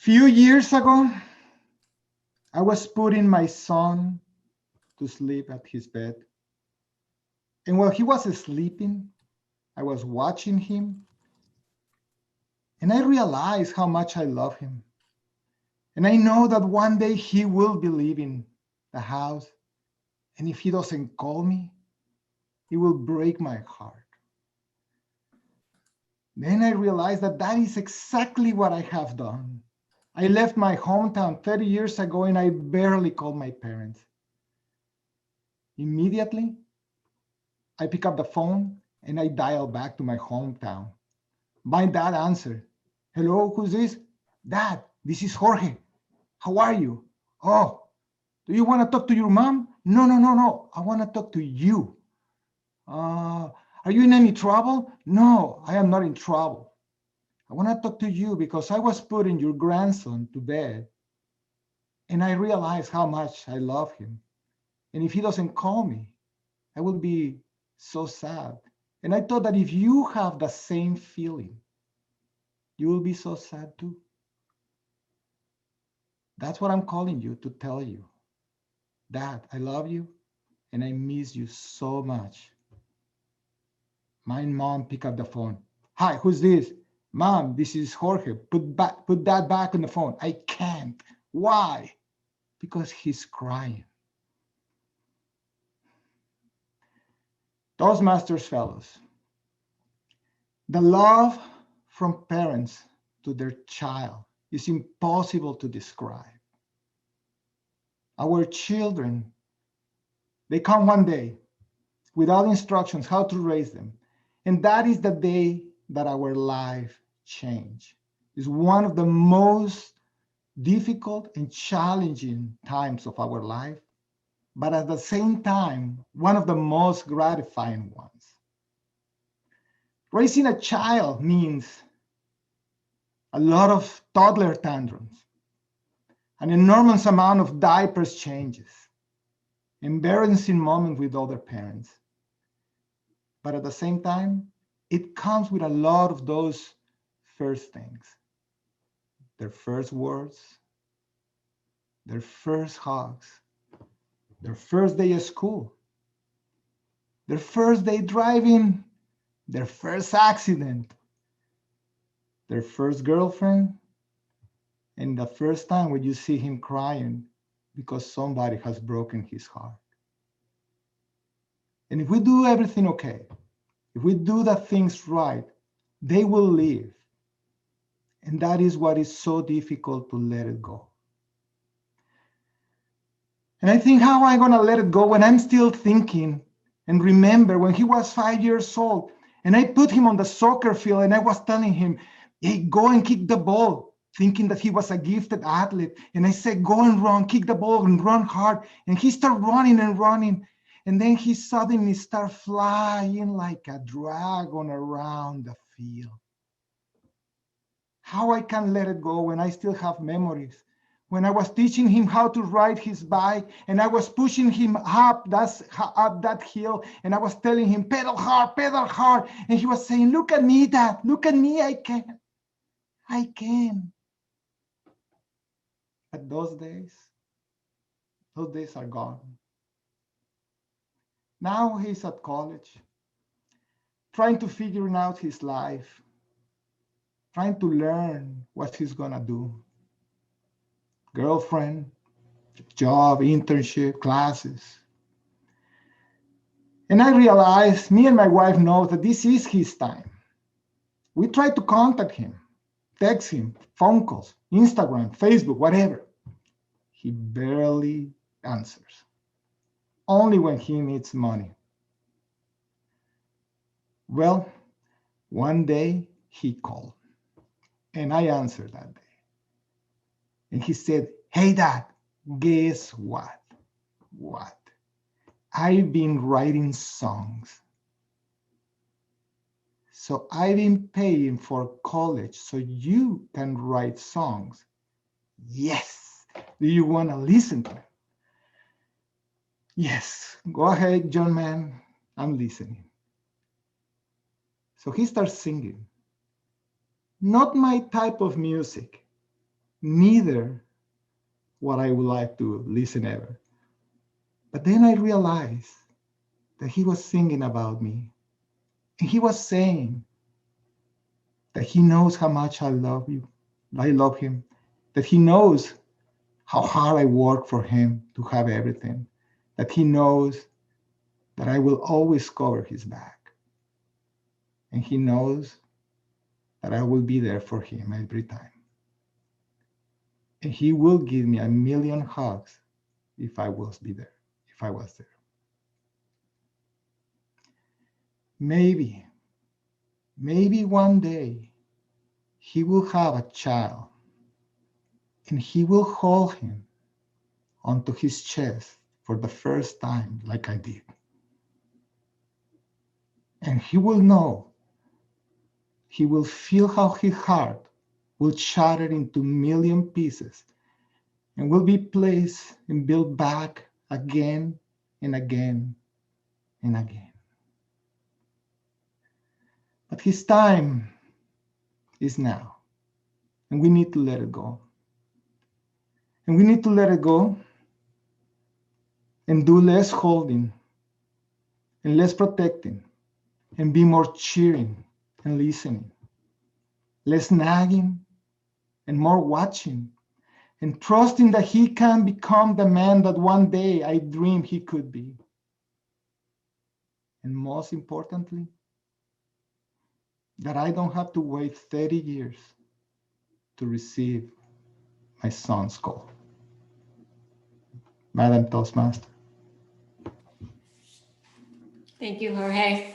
Few years ago, I was putting my son to sleep at his bed. And while he was sleeping, I was watching him and I realized how much I love him. And I know that one day he will be leaving the house. And if he doesn't call me, it will break my heart. Then I realized that that is exactly what I have done. I left my hometown 30 years ago and I barely called my parents. Immediately, I pick up the phone and I dial back to my hometown. My dad answered, "Hello, who's this?" "Dad, this is Jorge. How are you?" "Oh, do you want to talk to your mom?" "No, no, no, no. I want to talk to you." Are you in any trouble?" "No, I am not in trouble. I want to talk to you because I was putting your grandson to bed and I realized how much I love him. And if he doesn't call me, I will be so sad. And I thought that if you have the same feeling, you will be so sad too. That's what I'm calling you to tell you. Dad, I love you and I miss you so much. My mom picked up the phone. "Hi, who's this?" "Mom, this is Jorge. Put that back on the phone." "I can't." "Why?" "Because he's crying." Toastmasters fellows, the love from parents to their child is impossible to describe. Our children, they come one day without instructions how to raise them. And that is the day that our life change. It's one of the most difficult and challenging times of our life, but at the same time, one of the most gratifying ones. Raising a child means a lot of toddler tantrums, an enormous amount of diapers changes, embarrassing moments with other parents. But at the same time, it comes with a lot of those first things. Their first words, their first hugs, their first day of school, their first day driving, their first accident, their first girlfriend, and the first time when you see him crying because somebody has broken his heart. And if we do everything okay, if we do the things right, they will live. And that is what is so difficult to let it go. And I think, how am I going to let it go when I'm still thinking and remember when he was 5 years old and I put him on the soccer field and I was telling him, "Hey, go and kick the ball," thinking that he was a gifted athlete. And I said, "Go and run, kick the ball and run hard." And he started running and running. And then he suddenly started flying like a dragon around the field. How I can let it go when I still have memories. When I was teaching him how to ride his bike and I was pushing him up that hill and I was telling him, pedal hard, pedal hard. And he was saying, "Look at me, Dad, look at me, I can. I can." But those days are gone. Now he's at college, trying to figure out his life, trying to learn what he's gonna do. Girlfriend, job, internship, classes. And I realized, me and my wife know that this is his time. We try to contact him, text him, phone calls, Instagram, Facebook, whatever. He barely answers, only when he needs money. Well, one day he called and I answered that day. And he said, "Hey, Dad, guess what? What? I've been writing songs. So I've been paying for college so you can write songs." "Yes. Do you want to listen to it?" "Yes. Go ahead, John man. I'm listening." So he starts singing. Not my type of music, neither what I would like to listen ever. But then I realized that he was singing about me. And he was saying that he knows how much I love you. I love him. That he knows how hard I work for him to have everything. That he knows that I will always cover his back. And he knows that I will be there for him every time. And he will give me a million hugs if I was there. Maybe one day he will have a child and he will hold him onto his chest for the first time like I did. And he will know, he will feel how his heart will shatter into a million pieces and will be placed and built back again and again and again. But his time is now, and we need to let it go. And we need to let it go and do less holding and less protecting and be more cheering and listening, less nagging and more watching and trusting that he can become the man that one day I dreamed he could be. And most importantly, that I don't have to wait 30 years to receive my son's call. Madam Toastmaster. Thank you, Jorge.